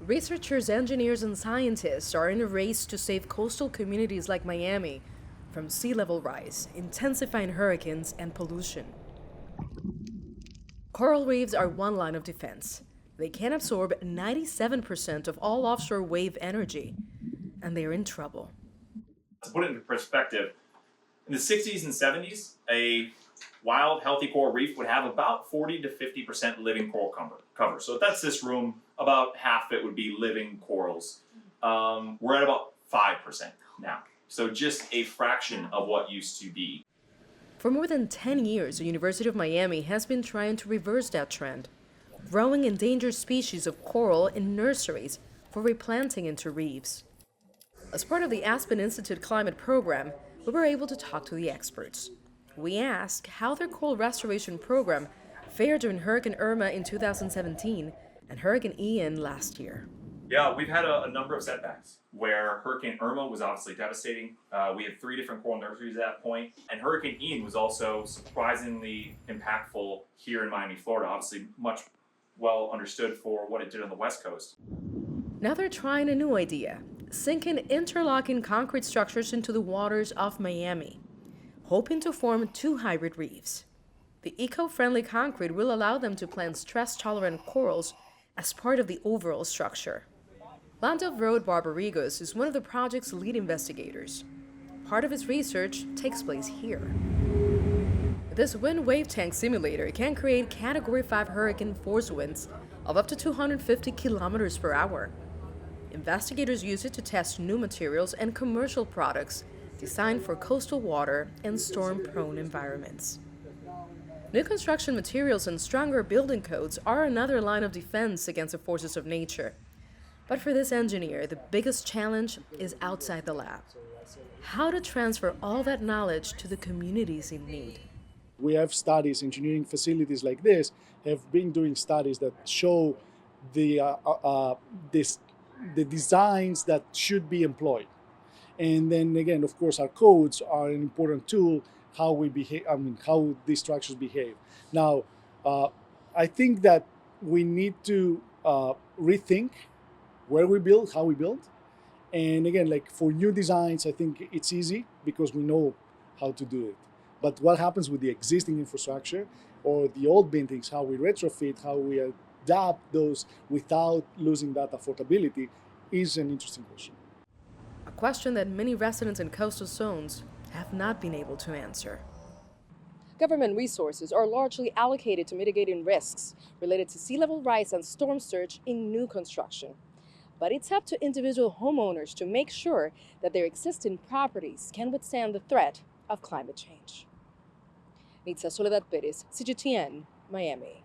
Researchers, engineers, and scientists are in a race to save coastal communities like Miami from sea level rise, intensifying hurricanes, and pollution. Coral reefs are one line of defense. They can absorb 97% of all offshore wave energy, and they're in trouble. To put it into perspective, in the 60s and 70s, a wild, healthy coral reef would have about 40 to 50% living coral cover. So if that's this room, about half it would be living corals. We're at about 5% now. So just a fraction of what used to be. For more than 10 years, the University of Miami has been trying to reverse that trend, growing endangered species of coral in nurseries for replanting into reefs. As part of the Aspen Institute climate program, we were able to talk to the experts. We asked how their coral restoration program fared during Hurricane Irma in 2017 and Hurricane Ian last year. Yeah, we've had a number of setbacks where Hurricane Irma was obviously devastating. We had 3 different coral nurseries at that point. And Hurricane Ian was also surprisingly impactful here in Miami, Florida. Obviously much well understood for what it did on the West Coast. Now they're trying a new idea, sinking interlocking concrete structures into the waters of Miami, hoping to form 2 hybrid reefs. The eco-friendly concrete will allow them to plant stress-tolerant corals as part of the overall structure. Landov Road Barbarigos is one of the project's lead investigators. Part of his research takes place here. This wind wave tank simulator can create Category 5 hurricane force winds of up to 250 kilometers per hour. Investigators use it to test new materials and commercial products designed for coastal water and storm-prone environments. New construction materials and stronger building codes are another line of defense against the forces of nature. But for this engineer, the biggest challenge is outside the lab. How to transfer all that knowledge to the communities in need. We have studies, engineering facilities like this have been doing studies that show the designs that should be employed. And then again, of course, our codes are an important tool, how we behave, how these structures behave. Now, I think that we need to rethink where we build, how we build. And again, like for new designs, I think it's easy because we know how to do it. But what happens with the existing infrastructure or the old buildings, how we retrofit, how we adapt those without losing that affordability is an interesting question. A question that many residents in coastal zones have not been able to answer. Government resources are largely allocated to mitigating risks related to sea level rise and storm surge in new construction. But it's up to individual homeowners to make sure that their existing properties can withstand the threat of climate change. Nitza, Soledad, Perez, CGTN, Miami.